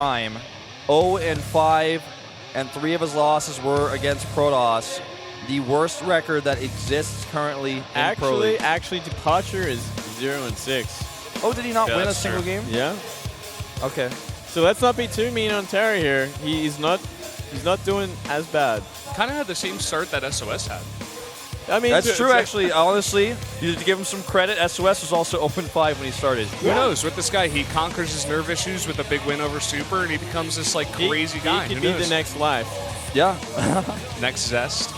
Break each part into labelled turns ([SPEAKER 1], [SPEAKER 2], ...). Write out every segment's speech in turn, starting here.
[SPEAKER 1] Prime, 0-5, and 3 of his losses were against Protoss. The worst record that exists currently in Pro League.
[SPEAKER 2] Actually, Departure is 0-6.
[SPEAKER 1] Oh, did he not win a single game?
[SPEAKER 2] Yeah.
[SPEAKER 1] Okay.
[SPEAKER 2] So let's not be too mean on Terry here. He's not doing as bad.
[SPEAKER 3] Kind of had the same start that SOS had.
[SPEAKER 2] I mean,
[SPEAKER 1] that's true, actually. Honestly, you need to give him some credit. SOS was also 0-5 when he started.
[SPEAKER 3] Who knows? With this guy, he conquers his nerve issues with a big win over Super, and he becomes this like crazy guy.
[SPEAKER 2] He could be the next life.
[SPEAKER 1] Yeah.
[SPEAKER 3] Next Zest.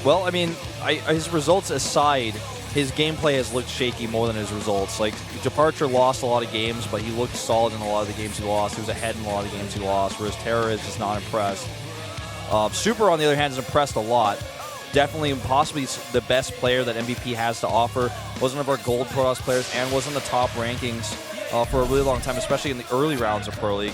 [SPEAKER 1] Well, I mean, his results aside, his gameplay has looked shaky more than his results. Like, Departure lost a lot of games, but he looked solid in a lot of the games he lost. He was ahead in a lot of the games he lost, whereas Terra is just not impressed. Super, on the other hand, is impressed a lot. Definitely and possibly the best player that MVP has to offer. Was one of our gold Protoss players and was in the top rankings for a really long time, especially in the early rounds of Pro League.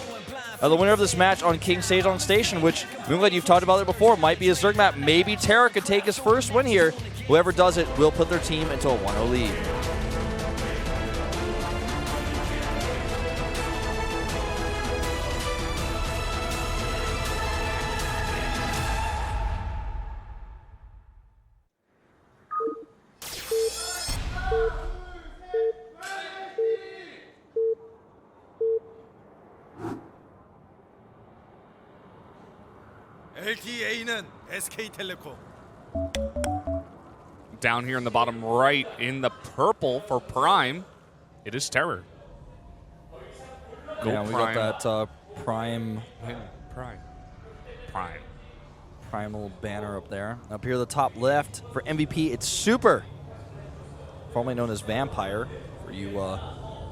[SPEAKER 1] The winner of this match on King Sejong Station, which, Moonlight, you've talked about it before, might be a Zerg map. Maybe Terra could take his first win here. Whoever does it will put their team into a 1-0 lead.
[SPEAKER 4] LTA는 SK텔레콤.
[SPEAKER 3] Down here in the bottom right, in the purple for Prime, it is Terror.
[SPEAKER 1] Go we got that Prime.
[SPEAKER 3] Yeah, Prime.
[SPEAKER 1] Primal banner up there. Up here, the top left for MVP, it's Super, formerly known as Vampire. For you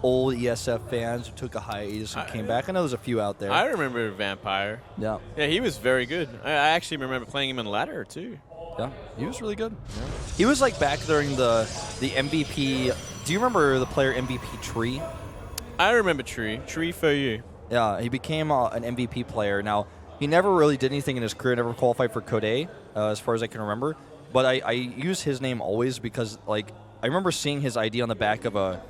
[SPEAKER 1] old ESF fans who took a hiatus and came back. I know there's a few out there.
[SPEAKER 2] I remember Vampire.
[SPEAKER 1] Yeah.
[SPEAKER 2] Yeah, he was very good. I actually remember playing him in ladder too.
[SPEAKER 1] Yeah, he was really good. Yeah. He was like back during the MVP. Do you remember the player MVP Tree?
[SPEAKER 2] I remember Tree for you.
[SPEAKER 1] Yeah, he became an MVP player. Now, he never really did anything in his career, never qualified for Code, as far as I can remember. But I use his name always because, like, I remember seeing his ID on the back of a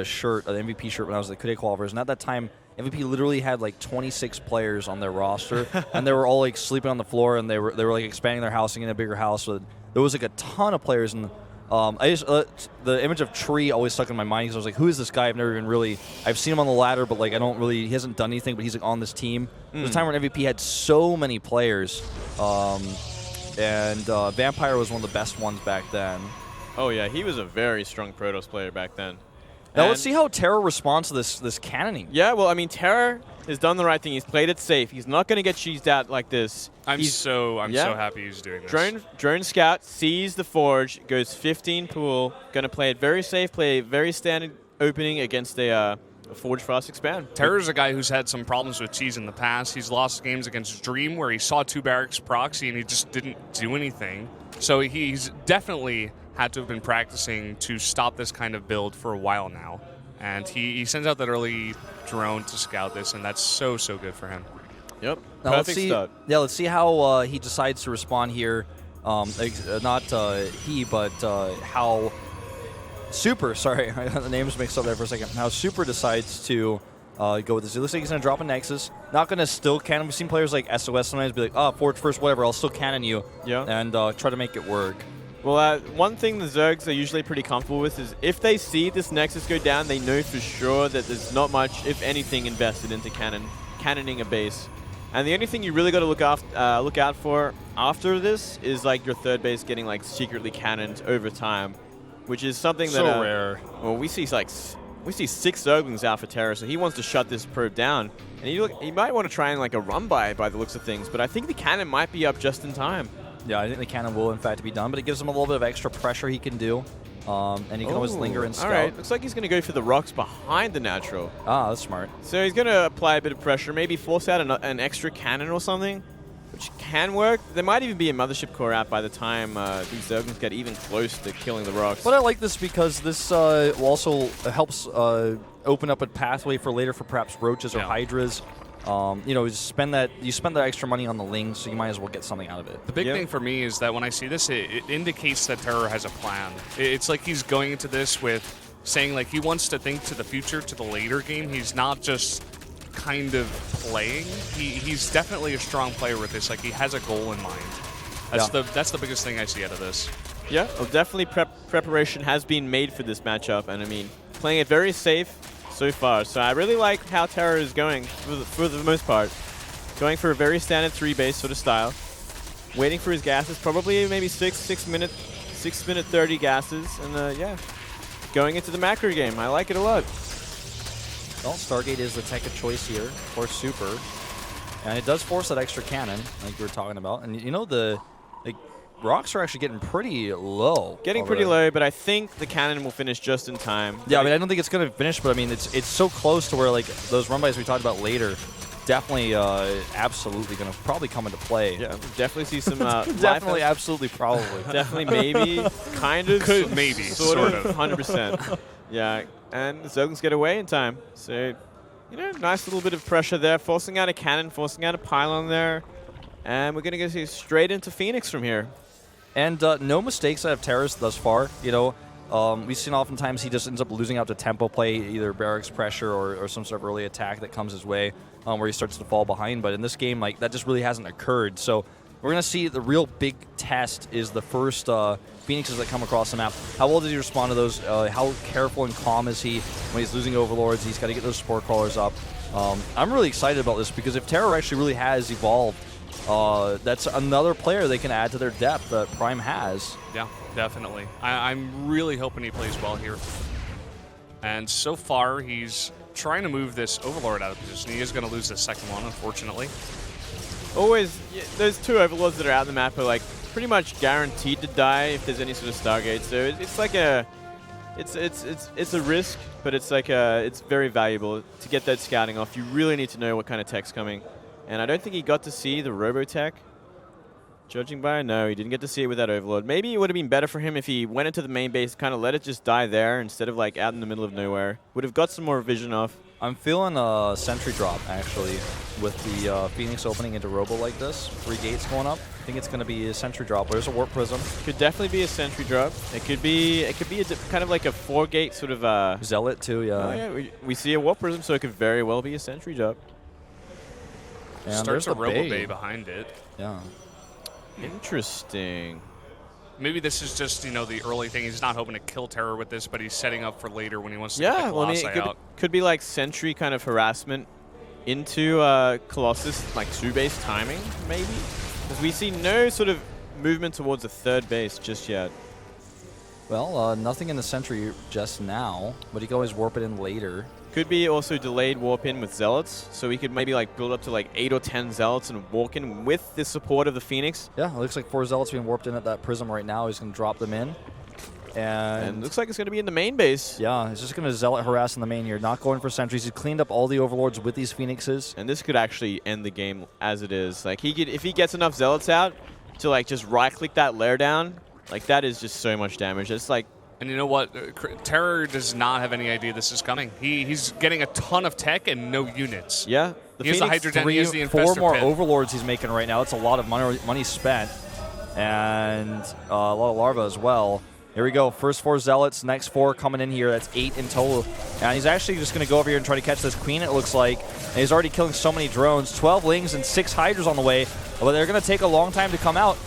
[SPEAKER 1] shirt, an MVP shirt, when I was at the Code qualifiers. And at that time, MVP literally had like 26 players on their roster, and they were all like sleeping on the floor, and they were like expanding their house and getting a bigger house. So there was like a ton of players, and the image of Tree always stuck in my mind because I was like, who is this guy? I've seen him on the ladder, but like he hasn't done anything, but he's like on this team. There was a time when MVP had so many players, and Vampire was one of the best ones back then.
[SPEAKER 2] Oh yeah, he was a very strong Protoss player back then.
[SPEAKER 1] Now let's see how Terra responds to this cannoning.
[SPEAKER 2] Yeah, well, I mean, Terra has done the right thing. He's played it safe. He's not going to get cheesed out like this.
[SPEAKER 3] I'm so happy he's doing this.
[SPEAKER 2] Drone Scout sees the Forge, goes 15 pool, going to play it very safe, play a very standard opening against a Forge Fast Expand.
[SPEAKER 3] Terror's a guy who's had some problems with cheese in the past. He's lost games against Dream where he saw 2 barracks proxy and he just didn't do anything. So he's definitely had to have been practicing to stop this kind of build for a while now. And he sends out that early drone to scout this, and that's so good for him.
[SPEAKER 2] Yep.
[SPEAKER 1] Now
[SPEAKER 2] Perfect start.
[SPEAKER 1] Yeah, let's see how he decides to respond here. Not he, but how Super, sorry, I got the names mixed up there for a second. How Super decides to go with this. It looks like he's going to drop a Nexus. Not going to still cannon. We've seen players like SOS sometimes be like, oh, Forge first, whatever, I'll still cannon you.
[SPEAKER 2] Yeah.
[SPEAKER 1] And try to make it work.
[SPEAKER 2] Well, one thing the Zergs are usually pretty comfortable with is if they see this Nexus go down, they know for sure that there's not much, if anything, invested into cannoning a base. And the only thing you really got to look out for after this is like your third base getting like secretly cannoned over time, which is something that
[SPEAKER 3] so rare.
[SPEAKER 2] Well, we see 6 Zerglings out for Terra, so he wants to shut this probe down, and he might want to try and like a run by the looks of things. But I think the cannon might be up just in time.
[SPEAKER 1] Yeah, I think the cannon will, in fact, be done, but it gives him a little bit of extra pressure he can do. And he can always linger and scout.
[SPEAKER 2] All right, looks like he's going to go for the rocks behind the natural.
[SPEAKER 1] Ah, that's smart.
[SPEAKER 2] So he's going to apply a bit of pressure, maybe force out an extra cannon or something, which can work. There might even be a mothership core out by the time these Zerglings get even close to killing the rocks.
[SPEAKER 1] But I like this because this also helps open up a pathway for later for perhaps roaches or hydras. You know, you spend that extra money on the Ling, so you might as well get something out of it.
[SPEAKER 3] The big thing for me is that when I see this, it indicates that Terror has a plan. It's like he's going into this with saying like he wants to think to the future, to the later game. He's not just kind of playing. He's definitely a strong player with this. Like, he has a goal in mind. That's the biggest thing I see out of this.
[SPEAKER 2] Yeah, well, definitely preparation has been made for this matchup, and I mean, playing it very safe so far. So I really like how Terror is going for the most part. Going for a very standard 3-base sort of style. Waiting for his gases, probably maybe 6 minute 30 gases, and yeah, going into the macro game. I like it a lot.
[SPEAKER 1] Well, Stargate is the tech of choice here for Super, and it does force that extra cannon, like you were talking about. And you know, the rocks are actually getting pretty low.
[SPEAKER 2] Getting pretty low, but I think the cannon will finish just in time.
[SPEAKER 1] Yeah, I mean, I don't think it's going to finish, but I mean, it's so close to where, like, those run-bys we talked about later, definitely absolutely going to probably come into play.
[SPEAKER 2] Yeah, definitely see some
[SPEAKER 1] definitely, absolutely, probably.
[SPEAKER 2] Definitely, maybe, kind of.
[SPEAKER 3] Could, maybe,
[SPEAKER 2] sort of. 100%. Yeah, and the Zogans get away in time. So, you know, nice little bit of pressure there, forcing out a cannon, forcing out a pylon there. And we're going to go straight into Phoenix from here.
[SPEAKER 1] And no mistakes out of Terrace thus far. You know, we've seen oftentimes he just ends up losing out to tempo play, either barracks pressure or some sort of early attack that comes his way, where he starts to fall behind. But in this game, like, that just really hasn't occurred. So we're going to see the real big test is the first Phoenixes that come across the map. How well does he respond to those? How careful and calm is he when he's losing overlords? He's got to get those spore crawlers up. I'm really excited about this because if Terror actually really has evolved, that's another player they can add to their depth that Prime has.
[SPEAKER 3] Yeah, definitely. I'm really hoping he plays well here. And so far, he's trying to move this Overlord out of position. He is going to lose the second one, unfortunately.
[SPEAKER 2] Always, yeah, those two Overlords that are out in the map are, like, pretty much guaranteed to die if there's any sort of Stargate. So it's like a, it's a risk, but it's like it's very valuable to get that scouting off. You really need to know what kind of tech's coming. And I don't think he got to see the Robotech. Judging by, no, he didn't get to see it with that Overlord. Maybe it would have been better for him if he went into the main base, kind of let it just die there instead of, like, out in the middle of nowhere. Would have got some more vision off.
[SPEAKER 1] I'm feeling a sentry drop, actually, with the Phoenix opening into Robo like this. 3 gates going up. I think it's going to be a sentry drop. There's a Warp Prism.
[SPEAKER 2] Could definitely be a sentry drop. It could be kind of like a 4-gate sort of...
[SPEAKER 1] Zealot, too, yeah.
[SPEAKER 2] Oh, yeah, we see a Warp Prism, so it could very well be a sentry drop.
[SPEAKER 1] And
[SPEAKER 3] starts
[SPEAKER 1] there's
[SPEAKER 3] a
[SPEAKER 1] the
[SPEAKER 3] Robo
[SPEAKER 1] Bay.
[SPEAKER 3] Bay behind it.
[SPEAKER 1] Yeah.
[SPEAKER 2] Interesting.
[SPEAKER 3] Maybe this is just, you know, the early thing. He's not hoping to kill Terror with this, but he's setting up for later when he wants to get the
[SPEAKER 2] well, I mean,
[SPEAKER 3] Colossi out.
[SPEAKER 2] could be like sentry kind of harassment into Colossus, like 2-base timing, maybe? Because we see no sort of movement towards the 3rd base just yet.
[SPEAKER 1] Well, nothing in the sentry just now, but he can always warp it in later.
[SPEAKER 2] Could be also delayed warp in with Zealots, so we could maybe like build up to like 8 or 10 Zealots and walk in with the support of the Phoenix.
[SPEAKER 1] Yeah, it looks like 4 Zealots being warped in at that Prism right now. He's going to drop them in. And
[SPEAKER 2] looks like it's going to be in the main base.
[SPEAKER 1] Yeah, he's just going to Zealot harass in the main here, not going for sentries. He's cleaned up all the Overlords with these Phoenixes.
[SPEAKER 2] And this could actually end the game as it is. Like, he could, if he gets enough Zealots out to like just right-click that lair down, like that is just so much damage. It's like...
[SPEAKER 3] And you know what? Terror does not have any idea this is coming. He's getting a ton of tech and no units.
[SPEAKER 2] Yeah.
[SPEAKER 3] He has the Hydra Den, he has the Infestor
[SPEAKER 1] 4 more
[SPEAKER 3] Pit.
[SPEAKER 1] Overlords he's making right now. It's a lot of money spent. And a lot of Larva as well. Here we go. First 4 Zealots, next 4 coming in here. That's 8 in total. And he's actually just going to go over here and try to catch this Queen, it looks like. And he's already killing so many drones. 12 Lings and 6 Hydras on the way. But they're going to take a long time to come out.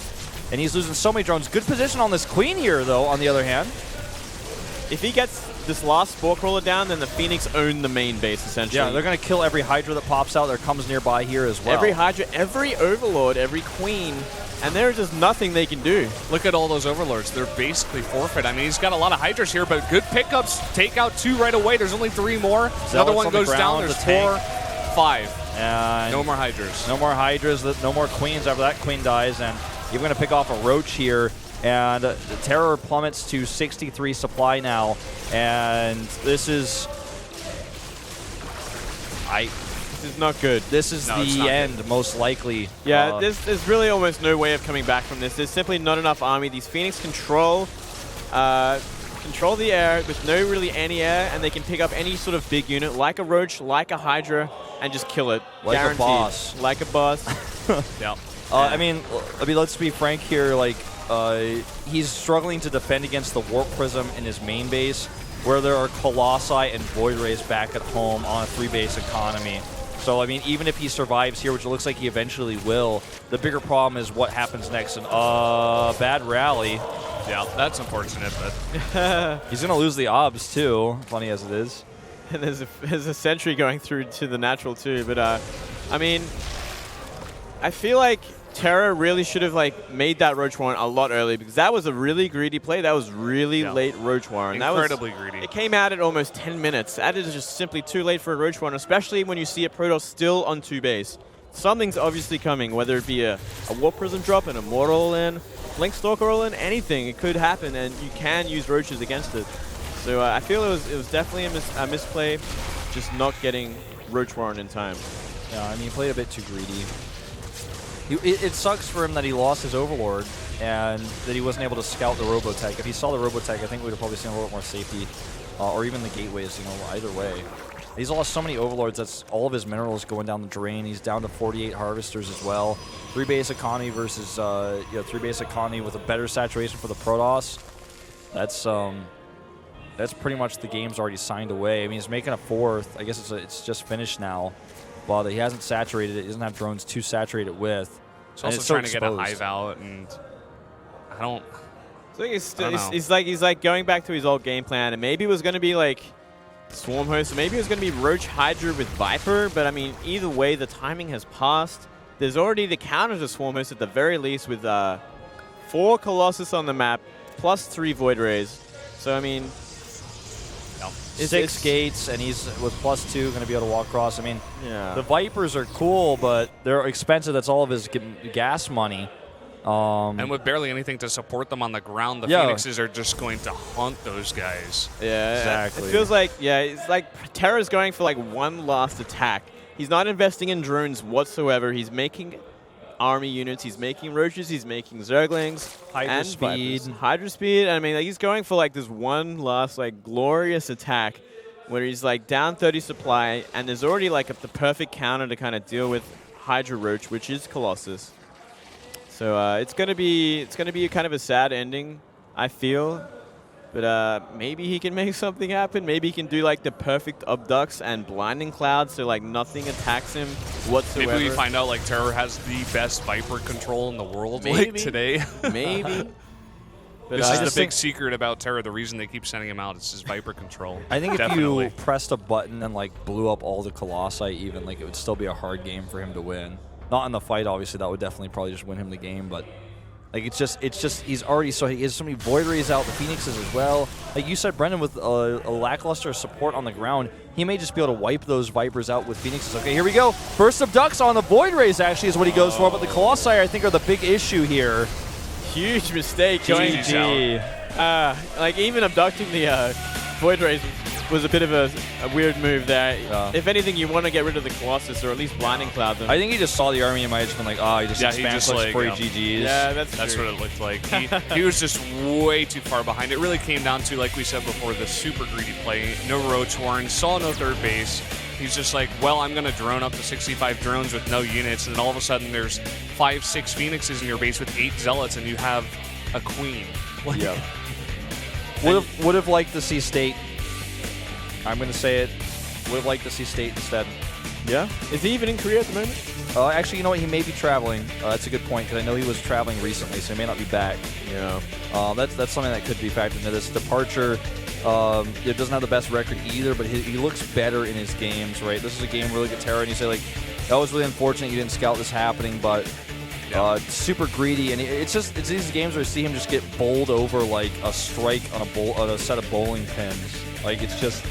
[SPEAKER 1] And he's losing so many drones. Good position on this Queen here, though, on the other hand.
[SPEAKER 2] If he gets this last Spore Crawler down, then the Phoenix own the main base, essentially.
[SPEAKER 1] Yeah, they're going to kill every Hydra that pops out that comes nearby here as well.
[SPEAKER 2] Every Hydra, every Overlord, every Queen, and there's just nothing they can do.
[SPEAKER 3] Look at all those Overlords. They're basically forfeit. I mean, he's got a lot of Hydras here, but good pickups. Take out 2 right away. There's only 3 more. Another one goes down. There's 4, 5.
[SPEAKER 1] And
[SPEAKER 3] no more Hydras.
[SPEAKER 1] No more Hydras. No more Queens after that Queen dies. And you're going to pick off a Roach here. And the Terror plummets to 63 supply now. And this is...
[SPEAKER 2] This is not good.
[SPEAKER 1] This is the end,
[SPEAKER 3] good.
[SPEAKER 1] Most likely.
[SPEAKER 2] Yeah, there's really almost no way of coming back from this. There's simply not enough army. These Phoenix control the air with no really anti-air, and they can pick up any sort of big unit, like a Roach, like a Hydra, and just kill it.
[SPEAKER 1] Like
[SPEAKER 2] Guaranteed.
[SPEAKER 1] a boss.
[SPEAKER 2] Like a boss.
[SPEAKER 3] Yeah.
[SPEAKER 1] I mean, let's be frank here. Like, he's struggling to defend against the Warp Prism in his main base, where there are Colossi and Void Rays back at home on a 3-base economy. So, I mean, even if he survives here, which it looks like he eventually will, the bigger problem is what happens next. And, bad rally.
[SPEAKER 3] Yeah, that's unfortunate, but
[SPEAKER 1] He's going to lose the obs, too, funny as it is.
[SPEAKER 2] And there's a sentry going through to the natural, too. But, I mean, I feel like Terra really should have like made that Roach Warren a lot earlier, because that was a really greedy play. That was really late Roach Warren.
[SPEAKER 3] Incredibly greedy.
[SPEAKER 2] It came out at almost 10 minutes. That is just simply too late for a Roach Warren, especially when you see a Protoss still on 2 base. Something's obviously coming, whether it be a Warp Prism drop, an Immortal in, Blink Stalker all in, anything. It could happen, and you can use Roaches against it. So I feel it was definitely a misplay, just not getting Roach Warren in time.
[SPEAKER 1] Yeah, I mean, he played a bit too greedy. It sucks for him that he lost his Overlord and that he wasn't able to scout the Robotech. If he saw the Robotech, I think we would have probably seen a little bit more safety, or even the gateways, you know, either way. He's lost so many Overlords, that's all of his minerals going down the drain. He's down to 48 Harvesters as well. 3 base economy versus 3 base economy with a better saturation for the Protoss. That's pretty much the game's already signed away. I mean, he's making a 4th. I guess it's just finished now. But he hasn't saturated it. He doesn't have drones to saturate it with.
[SPEAKER 3] He's also trying to get a hive out, and I don't.
[SPEAKER 2] So he's like going back to his old game plan, and maybe it was going to be like Swarm Host, maybe it was going to be Roach Hydra with Viper. But I mean, either way, the timing has passed. There's already the counter to Swarm Host at the very least, with 4 Colossus on the map plus 3 Void Rays. So I mean,
[SPEAKER 1] 6 gates, and he's with +2 going to be able to walk across. I mean,
[SPEAKER 2] yeah.
[SPEAKER 1] The Vipers are cool, but they're expensive. That's all of his gas money.
[SPEAKER 3] And with barely anything to support them on the ground, the Phoenixes are just going to hunt those guys.
[SPEAKER 2] Yeah,
[SPEAKER 1] exactly.
[SPEAKER 2] It feels like, it's like Terra's going for like one last attack. He's not investing in drones whatsoever. He's making army units. He's making Roaches. He's making Zerglings.
[SPEAKER 1] Hydra speed.
[SPEAKER 2] Hydra speed. I mean, like, he's going for like this one last like glorious attack where he's like down 30 supply, and there's already like the perfect counter to kind of deal with Hydra Roach, which is Colossus. So it's gonna be kind of a sad ending, I feel. But maybe he can make something happen. Maybe he can do like the perfect Abducts and Blinding Cloud, so like nothing attacks him whatsoever.
[SPEAKER 3] Maybe we find out like Terror has the best Viper control in the world
[SPEAKER 2] Maybe.
[SPEAKER 3] like today.
[SPEAKER 2] Maybe. But
[SPEAKER 3] This is the big secret about Terror. The reason they keep sending him out is his Viper control.
[SPEAKER 1] I think
[SPEAKER 3] Definitely.
[SPEAKER 1] if you pressed a button and like blew up all the Colossi, even, like, it would still be a hard game for him to win. Not in the fight, obviously. That would definitely probably just win him the game, but like it's just he has so many Void Rays out, the Phoenixes as well. Like you said, Brendan, with a lackluster support on the ground, he may just be able to wipe those Vipers out with Phoenixes. Okay, here we go. First Abducts on the Void Rays actually is what he goes for, but the Colossi, I think, are the big issue here.
[SPEAKER 2] huge mistake.
[SPEAKER 1] GG.
[SPEAKER 2] Like even abducting the Void Rays was a bit of a weird move there. If anything, you want to get rid of the Colossus or at least Blinding Cloud them.
[SPEAKER 1] I think he just saw the army and might have just been like, oh, he just expands
[SPEAKER 3] like,
[SPEAKER 1] before he GGs.
[SPEAKER 2] Yeah,
[SPEAKER 3] that's
[SPEAKER 2] true.
[SPEAKER 3] what it looked like. He was just way too far behind. It really came down to, like we said before, the super greedy play. No Roach Warren, saw no third base. He's just like, well, I'm going to drone up to 65 drones with no units, and then all of a sudden there's 5-6 Phoenixes in your base with 8 Zealots, and you have a queen.
[SPEAKER 1] Yeah. Would have liked to see State. I'm going to say it. Would have liked to see State instead.
[SPEAKER 2] Yeah? Is he even in Korea at the moment?
[SPEAKER 1] Actually, you know what? He may be traveling. That's a good point, because I know he was traveling recently, so he may not be back.
[SPEAKER 2] Yeah.
[SPEAKER 1] That's something that could be factored into this. Departure, it doesn't have the best record either, but he looks better in his games, right? This is a game where you look at Terra and you say, like, that was really unfortunate you didn't scout this happening, but super greedy. And it's these games where you see him just get bowled over like a strike on a set of bowling pins. Like, it's just,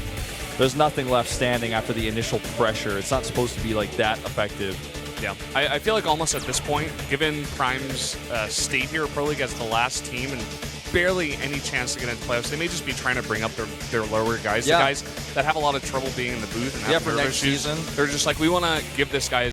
[SPEAKER 1] there's nothing left standing after the initial pressure. It's not supposed to be like that effective.
[SPEAKER 3] Yeah, I feel like almost at this point, given Prime's state here, Pro League as the last team and barely any chance to get into playoffs, they may just be trying to bring up their lower guys, the guys that have a lot of trouble being in the booth and have
[SPEAKER 1] for
[SPEAKER 3] nerve
[SPEAKER 1] next
[SPEAKER 3] issues.
[SPEAKER 1] season.
[SPEAKER 3] They're just like, we want to give this guy